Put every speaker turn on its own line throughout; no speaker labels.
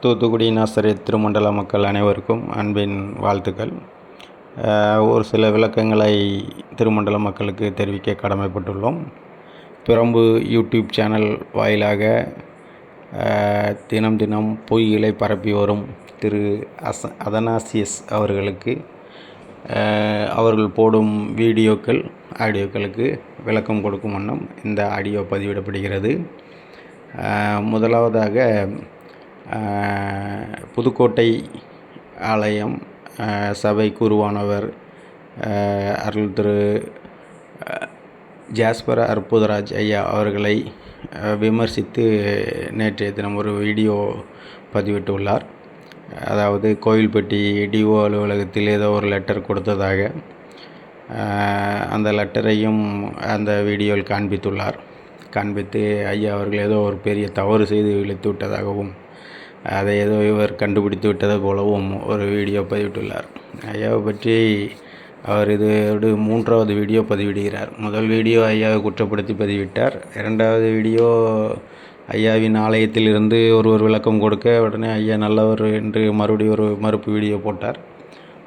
தூத்துக்குடி நாசரேத் திருமண்டல மக்கள் அனைவருக்கும் அன்பின் வாழ்த்துக்கள். ஒரு சில விளக்கங்களை திருமண்டல மக்களுக்கு தெரிவிக்க கடமைப்பட்டுள்ளோம். பிரம்பு யூடியூப் சேனல் வாயிலாக தினம் தினம் பொய்களை பரப்பி வரும் திரு அதனாசியஸ் அவர்களுக்கு அவர்கள் போடும் ஆடியோக்களுக்கு விளக்கம் கொடுக்கும் வண்ணம் இந்த ஆடியோ பதிவிடப்படுகிறது. முதலாவதாக புதுக்கோட்டை ஆலயம் சபை குருவானவர் அருள் திரு ஜாஸ்பர் அற்புதராஜ் ஐயா அவர்களை விமர்சித்து நேற்றைய தினம் ஒரு வீடியோ பதிவிட்டுள்ளார். அதாவது கோவில்பட்டி டிஓ அலுவலகத்தில் ஏதோ ஒரு லெட்டர் கொடுத்ததாக அந்த லெட்டரையும் அந்த வீடியோவில் காண்பித்து ஐயா அவர்கள் ஏதோ ஒரு பெரிய தவறு செய்து இழுத்து விட்டதாகவும் அதை ஏதோ இவர் கண்டுபிடித்து விட்டது போலவும் ஒரு வீடியோ பதிவிட்டுள்ளார். ஐயாவை பற்றி அவர் இதோடு 3வது வீடியோ பதிவிடுகிறார். முதல் வீடியோ ஐயாவை குற்றப்படுத்தி பதிவிட்டார். 2வது வீடியோ ஐயாவின் ஆலயத்தில் இருந்து ஒருவர் விளக்கம் கொடுக்க உடனே ஐயா நல்லவர் என்று மறுபடியும் ஒரு மறுப்பு வீடியோ போட்டார்.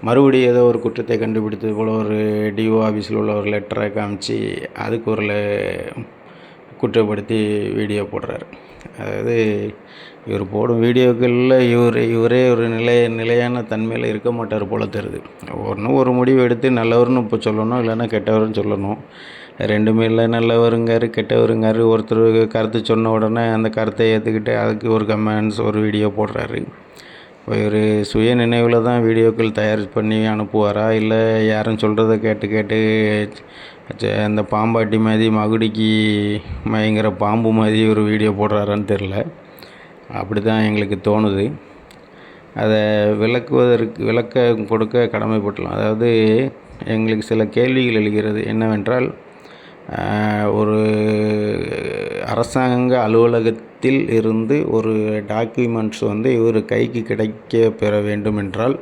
மறுபடியும் ஏதோ ஒரு குற்றத்தை கண்டுபிடித்தது போல் ஒரு டிஓ ஆஃபீஸில் உள்ள ஒரு லெட்டரை காமிச்சு அதுக்கு ஒரு குற்றப்படுத்தி வீடியோ போடுறார். அதாவது இவர் போடும் வீடியோக்களில் இவரே ஒரு நிலையான தன்மையில் இருக்க மாட்டார் போல தெரியுது. ஒரு முடிவு எடுத்து நல்லவர்னு இப்போ சொல்லணும், இல்லைன்னா கெட்டவர்னு சொல்லணும். ரெண்டுமே இல்லை, நல்லவருங்காரு கெட்டவருங்காரு. ஒருத்தர் கருத்து சொன்ன உடனே அந்த கருத்தை ஏற்றுக்கிட்டு அதுக்கு ஒரு கமெண்ட்ஸ் ஒரு வீடியோ போடுறாரு. இவர் சுய நினைவில் தான் வீடியோக்கள் தயார் பண்ணி அனுப்புவாரா, இல்லை யாரும் சொல்கிறத கேட்டு அந்த பாம்பாட்டி மாதிரி மகுடிக்கு மயங்கிற பாம்பு மாதிரி ஒரு வீடியோ போடுறாரான்னு தெரில. அப்படி தான் எங்களுக்கு தோணுது. அதை விளக்க கொடுக்க கடமைப்பட்டலாம். அதாவது எங்களுக்கு சில கேள்விகள் எழுகிறது. என்னவென்றால், ஒரு அரசாங்க அலுவலகத்தில் இருந்து ஒரு டாக்குமெண்ட்ஸ் இவர் கைக்கு கிடைக்க பெற வேண்டும் என்றால்,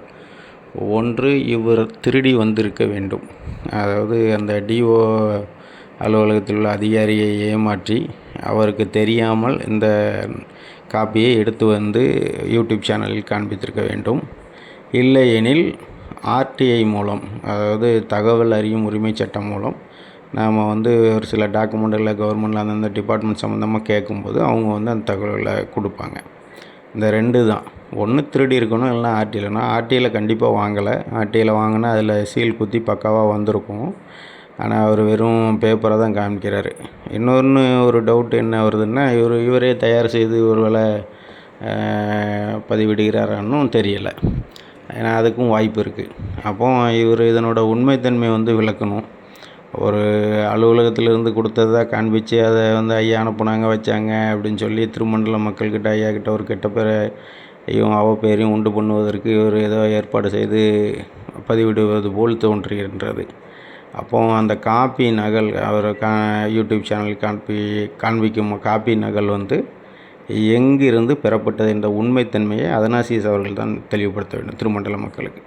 ஒன்று இவர் திருடி வந்திருக்க வேண்டும். அதாவது அந்த டிஓ அலுவலகத்தில் உள்ள அதிகாரியை ஏமாற்றி அவருக்கு தெரியாமல் இந்த காப்பியை எடுத்து வந்து யூடியூப் சேனலில் காண்பித்திருக்க வேண்டும். இல்லையெனில் ஆர்டிஐ மூலம், அதாவது தகவல் அறியும் உரிமை சட்டம் மூலம் நாம் ஒரு சில டாக்குமெண்ட்டில் கவர்மெண்டில் அந்தந்த டிபார்ட்மெண்ட் சம்மந்தமாக கேட்கும்போது அவங்க அந்த தகவல்களை கொடுப்பாங்க. இந்த 2 தான். ஒன்று திருடி இருக்கணும், இல்லைனா ஆர்டிஐலனா. ஆர்டிஐயில் கண்டிப்பாக வாங்கலை. ஆர்டிஐயில் வாங்கினா அதில் சீல் குத்தி பக்காவாக வந்திருக்கும். ஆனால் அவர் வெறும் பேப்பரை தான் காமிக்கிறாரு. இன்னொன்று ஒரு டவுட் என்ன வருதுன்னா, இவரே தயார் செய்து ஒரு வேளை பதிவிடுகிறாரான்னும் தெரியலை. ஏன்னா அதுக்கும் வாய்ப்பு இருக்குது. அப்போ இவர் இதனோட உண்மைத்தன்மை விளக்கணும். ஒரு அலுவலகத்திலிருந்து கொடுத்ததா காண்பித்து அதை ஐயா அனுப்புனாங்க வச்சாங்க அப்படின்னு சொல்லி திருமண்டல மக்கள்கிட்ட ஐயா கிட்ட ஒரு கெட்ட பேரையும் அவப்பேரையும் உண்டு பண்ணுவதற்கு இவர் ஏதோ ஏற்பாடு செய்து பதிவிடுவது போல் தோன்றுகின்றது. அப்போ அந்த காப்பி நகல் அவர் யூடியூப் சேனல் காண்பிக்கும் காப்பி நகல் எங்கிருந்து பெறப்பட்டது என்ற உண்மைத்தன்மையை அதனாசியஸ் அவர்கள் தான் தெளிவுபடுத்த வேண்டும் திருமண்டல மக்களுக்கு.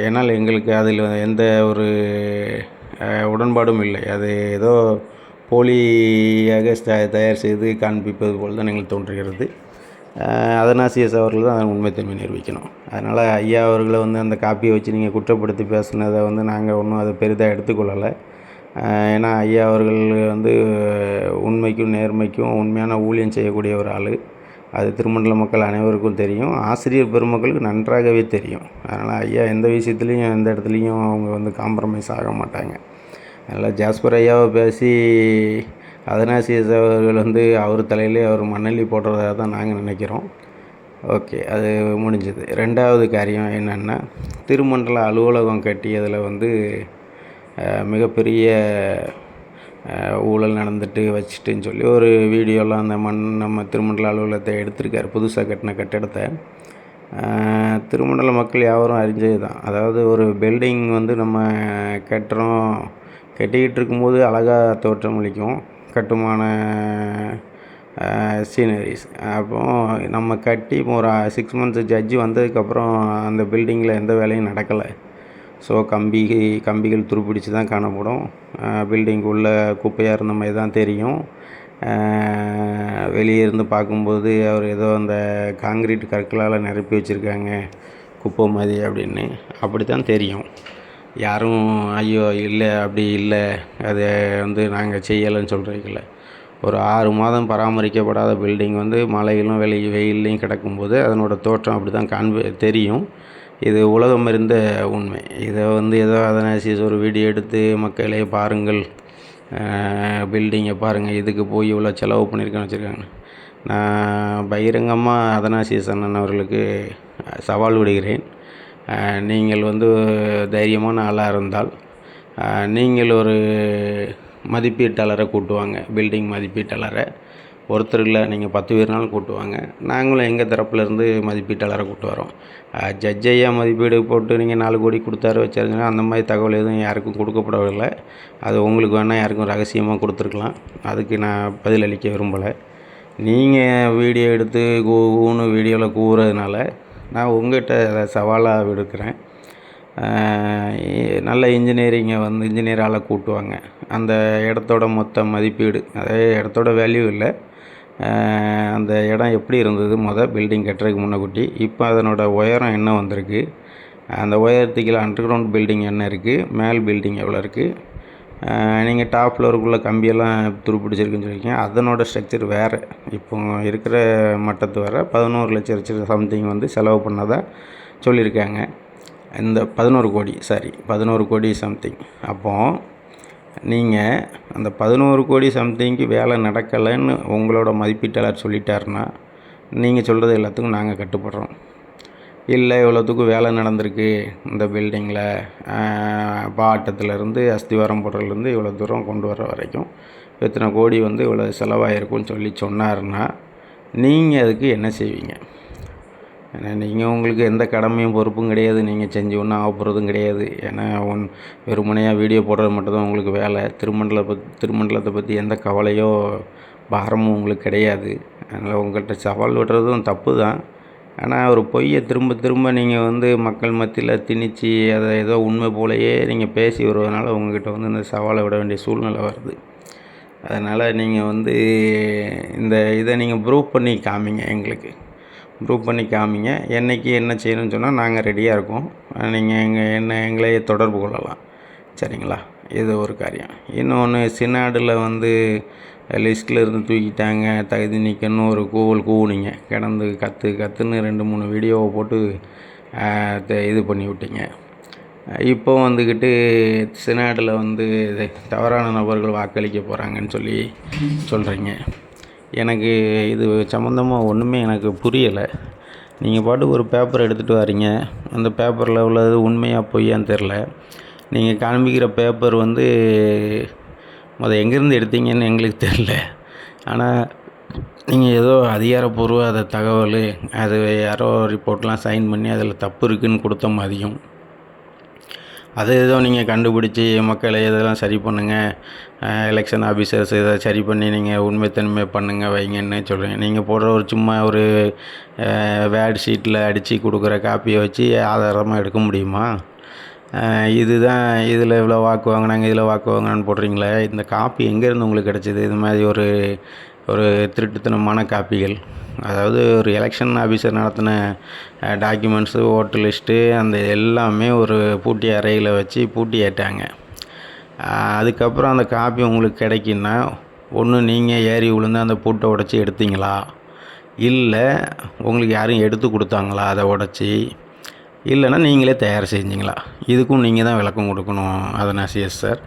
ஏன்னால் எங்களுக்கு அதில் எந்த ஒரு உடன்பாடும் இல்லை. அது ஏதோ போலியாக தயார் செய்து காண்பிப்பது போல் தான் எங்களுக்கு தோன்றுகிறது. அதனாசியஸ் அவர்கள் தான் அதன் உண்மைத்தன்மை நிரூபிக்கணும். அதனால் ஐயா அவர்களை அந்த காப்பியை வச்சு நீங்கள் குற்றப்படுத்தி பேசுனதை நாங்கள் ஒன்றும் அதை பெரிதாக எடுத்துக்கொள்ளலை. ஏன்னா ஐயா அவர்கள் உண்மைக்கும் நேர்மைக்கும் உண்மையான ஊழியம் செய்யக்கூடிய ஒரு ஆள். அது திருமண்டல மக்கள் அனைவருக்கும் தெரியும். ஆசிரியர் பெருமக்களுக்கு நன்றாகவே தெரியும். அதனால் ஐயா எந்த விஷயத்துலையும் எந்த இடத்துலையும் அவங்க காம்ப்ரமைஸ் ஆக மாட்டாங்க. அதனால் ஜாஸ்பர் ஐயாவை பேசி அதனாசியஸ் அவர்கள் அவர் தலையிலே அவர் மண்ணெல்லி போடுறதாக தான் நாங்கள் நினைக்கிறோம். ஓகே, அது முடிஞ்சது. 2வது காரியம் என்னென்னா, திருமண்டல அலுவலகம் கட்டியதில் மிகப்பெரிய ஊழல் நடந்துட்டு வச்சுட்டுன்னு சொல்லி ஒரு வீடியோலாம் அந்த நம்ம திருமண்டல அலுவலகத்தை எடுத்திருக்கார். புதுசாக கட்டின கட்டிடத்தை திருமண்டல மக்கள் யாவரும் அறிஞ்சது தான். அதாவது ஒரு பில்டிங் நம்ம கட்டிக்கிட்டு இருக்கும்போது அழகாக தோற்றமளிக்கும் கட்டுமான சீனரிஸ். அப்போது நம்ம கட்டி ஒரு 6 months ஜட்ஜி வந்ததுக்கப்புறம் அந்த பில்டிங்கில் எந்த வேலையும் நடக்கலை. ஸோ கம்பிகள் துருப்பிடிச்சு தான் காணப்படும். பில்டிங் உள்ள குப்பையாக இருந்த மாதிரி தான் தெரியும். வெளியே இருந்து பார்க்கும்போது அவர் ஏதோ அந்த காங்கிரீட் கற்களால் நிரப்பி வச்சுருக்காங்க குப்பை மாதிரி அப்படின்னு அப்படி தான் தெரியும். யாரும் ஐயோ இல்லை அப்படி இல்லை அதை வந்து நாங்கள் செய்யலைன்னு சொல்கிறீங்கள. ஒரு 6 மாதம் பராமரிக்கப்படாத பில்டிங் வந்து மழையிலும் வெயில்லையும் கிடக்கும்போது அதனோட தோற்றம் அப்படி தான் தெரியும். இது உலகம் அறிந்த உண்மை. இதை வந்து ஏதோ அதனாசிஸ் ஒரு வீடியோ எடுத்து மக்களே பாருங்கள், பில்டிங்கை பாருங்கள், இதுக்கு போய் இவ்வளோ செலவு பண்ணியிருக்கேன்னு வச்சுருக்காங்க. நான் பகிரங்கமாக அதனாசிஸ் அண்ணன் அவர்களுக்கு சவால் விடுகிறேன். நீங்கள் வந்து தைரியமான ஆளாக இருந்தால் நீங்கள் ஒரு மதிப்பீட்டாளரை கூட்டுவாங்க. பில்டிங் மதிப்பீட்டாளரை ஒருத்தர் இல்லை, நீங்கள் 10 பேர்னாலும் கூட்டுவாங்க. நாங்களும் எங்கள் தரப்புலேருந்து மதிப்பீட்டாளரை கூட்டு வரோம். ஜட்ஜ் ஐயா மதிப்பீடு போட்டு நீங்கள் 4 கோடி கொடுத்தாரு வச்சாருங்கன்னா அந்த மாதிரி தகவல் எதுவும் யாருக்கும் கொடுக்கப்படவில்லை. அது உங்களுக்கு வேணால் யாருக்கும் ரகசியமாக கொடுத்துருக்கலாம். அதுக்கு நான் பதிலளிக்க விரும்பலை. நீங்கள் வீடியோ எடுத்து கூன்னு வீடியோவில் கூறுறதுனால நான் உங்கள்கிட்ட அதை சவாலாக விடுக்கிறேன். நல்ல இன்ஜினியர் ஆளை கூட்டுவாங்க. அந்த இடத்தோட மொத்த மதிப்பீடு, அதே இடத்தோட வேல்யூ இல்லை, அந்த இடம் எப்படி இருந்தது பில்டிங் கட்டுறதுக்கு முன்னக்கூட்டி, இப்போ அதனோட உயரம் என்ன வந்திருக்கு, அந்த உயரத்துக்கு அண்டர் கிரவுண்ட் பில்டிங் என்ன இருக்குது, மேல் பில்டிங் எவ்வளோ இருக்குது, நீங்கள் டாப் ஃப்ளோருக்குள்ளே கம்பியெல்லாம் துருப்பிடிச்சிருக்குன்னு சொல்லியிருக்கீங்க. அதனோட ஸ்ட்ரக்சர் வேறு. இப்போ இருக்கிற மட்டத்து வர 11 லட்சம் சம்திங் வந்து செலவு பண்ணதாக சொல்லியிருக்காங்க. இந்த 11 கோடி சம்திங். அப்போது நீங்கள் அந்த 11 கோடி சம்திங்க்கு வேலை நடக்கலைன்னு உங்களோட மதிப்பீட்டாளர் சொல்லிட்டாருன்னா நீங்கள் சொல்கிறது எல்லாத்துக்கும் நாங்கள் கட்டுப்படுறோம். இல்லை இவ்வளோத்துக்கும் வேலை நடந்திருக்கு இந்த பில்டிங்கில், பாட்டத்துலேருந்து அஸ்திவாரம் போடுறதுலேருந்து இவ்வளோ தூரம் கொண்டு வர வரைக்கும் இத்தனை கோடி வந்து இவ்வளோ செலவாயிருக்குன்னு சொன்னாருன்னா நீங்கள் அதுக்கு என்ன செய்வீங்க? ஏன்னா நீங்கள் உங்களுக்கு எந்த கடமையும் பொறுப்பும் கிடையாது, நீங்கள் செஞ்சு ஒன்றும் ஆக போகிறதும் கிடையாது. ஏன்னா வெறுமனையாக வீடியோ போடுறது மட்டும்தான் உங்களுக்கு வேலை. திருமண்டலத்தை பற்றி எந்த கவலையோ பாரமும் உங்களுக்கு கிடையாது. அதனால் உங்கள்கிட்ட சவால் விடுறதும் தப்பு தான். ஆனால் ஒரு பொய்யை திரும்ப திரும்ப நீங்கள் வந்து மக்கள் மத்தியில் திணிச்சு அதை ஏதோ உண்மை போலையே நீங்கள் பேசி வருவதனால உங்கள்கிட்ட வந்து இந்த சவாலை விட வேண்டிய சூழ்நிலை வருது. அதனால் நீங்கள் வந்து இதை நீங்கள் ப்ரூவ் பண்ணி காமிங்க, எங்களுக்கு ப்ரூவ் பண்ணி காமிங்க. என்றைக்கு என்ன செய்யணும்னு சொன்னால் நாங்கள் ரெடியாக இருக்கோம். நீங்கள் எங்களையே தொடர்பு கொள்ளலாம். சரிங்களா? இது ஒரு காரியம். இன்னொன்று, சினாடில் வந்து லிஸ்ட்டில் இருந்து தூக்கிட்டாங்க, தகுதி நீக்கன்னு ஒரு கூவுனீங்க. கிடந்து கத்துன்னு 2-3 வீடியோவை போட்டு இது பண்ணி விட்டீங்க. இப்போ வந்துக்கிட்டு சினாடில் வந்து தவறான நபர்கள் வாக்களிக்க போகிறாங்கன்னு சொல்கிறீங்க. எனக்கு இது சம்மந்தமாக ஒன்றுமே எனக்கு புரியலை. நீங்கள் பாட்டுக்கு ஒரு பேப்பர் எடுத்துகிட்டு வரீங்க, அந்த பேப்பரில் உள்ளது உண்மையாக பொய்யான்னு தெரில. நீங்கள் காண்பிக்கிற பேப்பர் வந்து எங்கேருந்து எடுத்தீங்கன்னு எங்களுக்கு தெரில. ஆனால் நீங்கள் ஏதோ அதிகாரப்பூர்வ தகவல், அது யாரோ ரிப்போர்ட்லாம் சைன் பண்ணி அதில் தப்பு இருக்குதுன்னு கொடுத்த மாதிரியும், அதை ஏதோ நீங்கள் கண்டுபிடிச்சி மக்களை இதெல்லாம் சரி பண்ணுங்கள், எலெக்ஷன் ஆஃபீஸர்ஸ் இதை சரி பண்ணி நீங்கள் உண்மைத்தன்மை பண்ணுங்கள் வைங்கன்னு சொல்கிறீங்க. நீங்கள் போடுற சும்மா ஒரு வேர்ட் ஷீட்டில் அடித்து கொடுக்குற காப்பியை வச்சு ஆதாரமாக எடுக்க முடியுமா? இதுதான் இதில் இவ்வளோ வாக்கு வாங்கினாங்க, இதில் வாக்கு வாங்கினான்னு போடுறீங்களே, இந்த காப்பி எங்கேருந்து உங்களுக்கு கிடச்சிது? இது மாதிரி ஒரு திருட்டுத்தனமான காப்பிகள். அதாவது ஒரு எலெக்ஷன் ஆஃபீஸர் நடத்தின டாக்குமெண்ட்ஸு, ஓட்டு லிஸ்ட்டு, அந்த எல்லாமே ஒரு பூட்டி அறையில் வச்சு பூட்டிட்டாங்க. அதுக்கப்புறம் அந்த காப்பி உங்களுக்கு கிடைக்குன்னா, ஒன்று நீங்கள் ஏறி விழுந்து அந்த பூட்டை உடச்சி எடுத்தீங்களா, இல்லை உங்களுக்கு யாரும் எடுத்து கொடுத்தாங்களா அதை உடச்சி, இல்லைன்னா நீங்களே தயார் செஞ்சீங்களா? இதுக்கும் நீங்கள் தான் விளக்கம் கொடுக்கணும் அதனாசிஸ் சார்.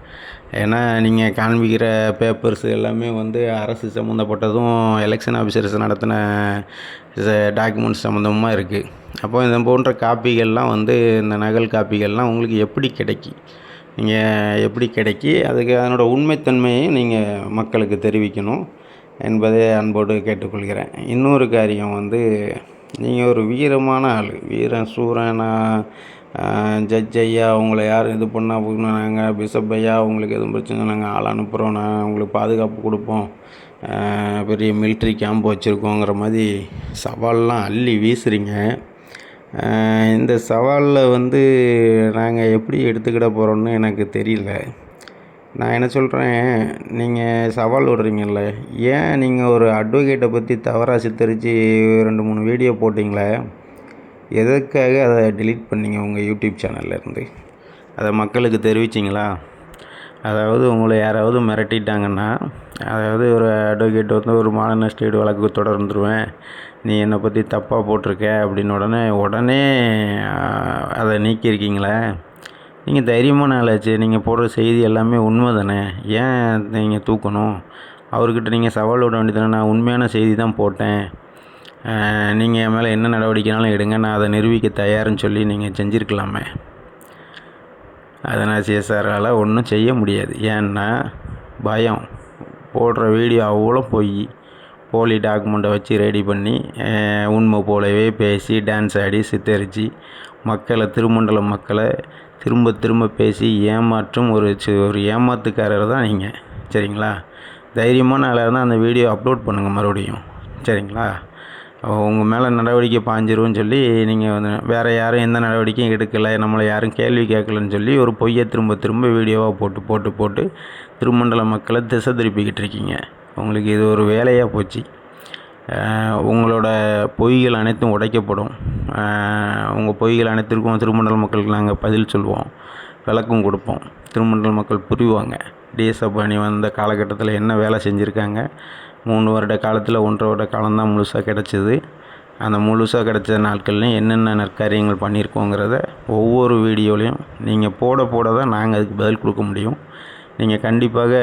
ஏன்னா நீங்கள் காண்பிக்கிற பேப்பர்ஸ் எல்லாமே வந்து அரசு சம்மந்தப்பட்டதும் எலெக்ஷன் ஆஃபீஸர்ஸ் நடத்தின டாக்குமெண்ட்ஸ் சம்மந்தமாக இருக்குது. அப்போ இந்த போன்ற காப்பிகள்லாம் வந்து இந்த நகல் காப்பிகள்லாம் உங்களுக்கு எப்படி கிடைக்கி அதுக்கு அதனோட உண்மைத்தன்மையை நீங்கள் மக்களுக்கு தெரிவிக்கணும் என்பதை அன்போடு கேட்டுக்கொள்கிறேன். இன்னொரு காரியம் வந்து, நீங்கள் ஒரு வீரமான ஆள், வீரன் சூரனா, ஜட்ஜ் ஐயா உங்களை யாரும் இது பண்ணால் நாங்கள் பிஷப் ஐயா உங்களுக்கு எதுவும் பிரச்சனை நாங்கள் ஆள் அனுப்புகிறோம், நான் உங்களுக்கு பாதுகாப்பு கொடுப்போம், பெரிய மிலிட்ரி கேம்ப் வச்சுருக்கோங்கிற மாதிரி சவால்லாம் அள்ளி வீசுகிறீங்க. இந்த சவாலில் வந்து நாங்கள் எப்படி எடுத்துக்கிட போகிறோன்னு எனக்கு தெரியல. நான் என்ன சொல்கிறேன், நீங்கள் சவால் விடுறீங்கல்ல, ஏன் நீங்கள் ஒரு அட்வொகேட்டை பற்றி தவறாக சித்தரித்து 2, 3 வீடியோ போட்டிங்களே, எதற்காக அதை டெலீட் பண்ணீங்க உங்கள் யூடியூப் சேனல்லேருந்து? அதை மக்களுக்கு தெரிவிச்சிங்களா? அதாவது உங்களை யாராவது மிரட்டிட்டாங்கன்னா, அதாவது ஒரு அட்வொகேட் வந்து ஒரு மான நஷ்டஈடு வழக்கு தொடர்ந்துருவேன், நீ என்னை பற்றி தப்பாக போட்டிருக்க அப்படின்னு உடனே அதை நீக்கியிருக்கீங்களே. நீங்கள் தைரியமான ஆளாச்சு, நீங்கள் போடுற செய்தி எல்லாமே உண்மை தானே, ஏன் நீங்கள் தூக்கணும்? அவர்கிட்ட நீங்கள் சவால் விட வேண்டியது தானே, நான் உண்மையான செய்தி தான் போட்டேன், நீங்கள் என் மேலே என்ன நடவடிக்கைனாலும் எடுங்க, நான் அதை நிரூபிக்க தயாருன்னு சொல்லி நீங்கள் செஞ்சுருக்கலாமே. அதனால் சிஎஸ்ஆரால் ஒன்றும் செய்ய முடியாது. ஏன்னா பயம், போடுற வீடியோ அவ்வளோ போலி டாக்குமெண்ட்டை வச்சு ரெடி பண்ணி உண்மை போலவே பேசி டான்ஸ் ஆடி சித்தரித்து திருமண்டல மக்களை திரும்ப திரும்ப பேசி ஏமாற்றும் ஒரு ஏமாத்துக்காரர் தான் நீங்கள். சரிங்களா? தைரியமான ஆளாக இருந்தால் அந்த வீடியோ அப்லோட் பண்ணுங்கள் மறுபடியும். சரிங்களா? உங்கள் மேலே நடவடிக்கை பாஞ்சிரும்னு சொல்லி நீங்கள் வந்து வேறு யாரும் எந்த நடவடிக்கையும் எடுக்கலை, நம்மளை யாரும் கேள்வி கேட்கலன்னு சொல்லி ஒரு பொய்யை திரும்ப திரும்ப வீடியோவாக போட்டு திருமண்டல மக்களை திசை திருப்பிக்கிட்டு இருக்கீங்க. உங்களுக்கு இது ஒரு வேலையாக போச்சு. உங்களோட பொய்கள் அனைத்தும் உடைக்கப்படும். உங்கள் பொய்கள் அனைத்திற்கும் திருமண்டல மக்களுக்கு நாங்கள் பதில் சொல்லுவோம், விளக்கம் கொடுப்போம். திருமண்டல மக்கள் புரிவாங்க. டிஎஸ் அபானி வந்த காலகட்டத்தில் என்ன வேலை செஞ்சுருக்காங்க. 3 வருட காலத்தில் 1.5 வருட காலம்தான் முழுசாக கிடச்சிது. அந்த முழுசாக கிடச்ச நாட்கள்லையும் என்னென்ன நற்காரியங்கள் பண்ணியிருக்கோங்கிறத ஒவ்வொரு வீடியோலையும் நீங்கள் போட தான் நாங்கள் அதுக்கு பதில் கொடுக்க முடியும். நீங்கள் கண்டிப்பாக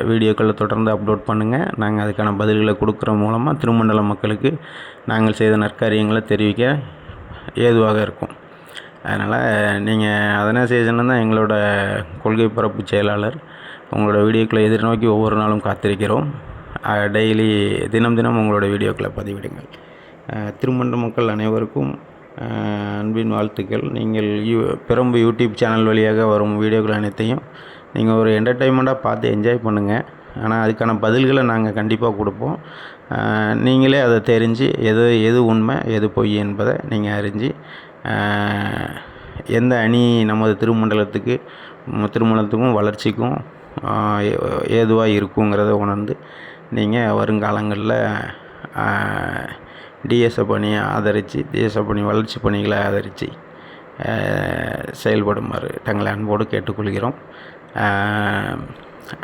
வீடியோக்களை தொடர்ந்து அப்லோட் பண்ணுங்கள். நாங்கள் அதுக்கான பதில்களை கொடுக்குற மூலமாக திருமண்டல மக்களுக்கு நாங்கள் செய்த நற்காரியங்களை தெரிவிக்க ஏதுவாக இருக்கும். அதனால் நீங்கள் ஆர்கனைசேஷன் தான் எங்களோட கொள்கை பரப்பு செயலாளர். உங்களோட வீடியோக்களை எதிர்நோக்கி ஒவ்வொரு நாளும் காத்திருக்கிறோம். டெய்லி தினம் உங்களோட வீடியோக்களை பதிவிடுங்கள். திருமண்டல மக்கள் அனைவருக்கும் அன்பின் வாழ்த்துக்கள். நீங்கள் பிரம்பு யூடியூப் சேனல் வழியாக வரும் வீடியோக்கள் அனைத்தையும் நீங்கள் ஒரு என்டர்டெயின்மெண்ட்டாக பார்த்து என்ஜாய் பண்ணுங்கள். ஆனால் அதுக்கான பதில்களை நாங்கள் கண்டிப்பாக கொடுப்போம். நீங்களே அதை தெரிஞ்சு எது உண்மை எது பொய் என்பதை நீங்கள் அறிஞ்சு எந்த அணி நமது திருமண்டலத்துக்கும் வளர்ச்சிக்கும் ஏதுவாக இருக்குங்கிறத உணர்ந்து நீங்கள் வருங்காலங்களில் டிஎஸ் பணியை ஆதரித்து டிஎஸ் பணி வளர்ச்சி பணிகளை ஆதரித்து செயல்படுமாறு தங்களை அன்போடு கேட்டுக்கொள்கிறோம்.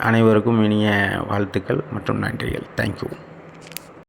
அனைவருக்கும் இனிய வாழ்த்துக்கள் மற்றும் நன்றிகள். தேங்க்யூ.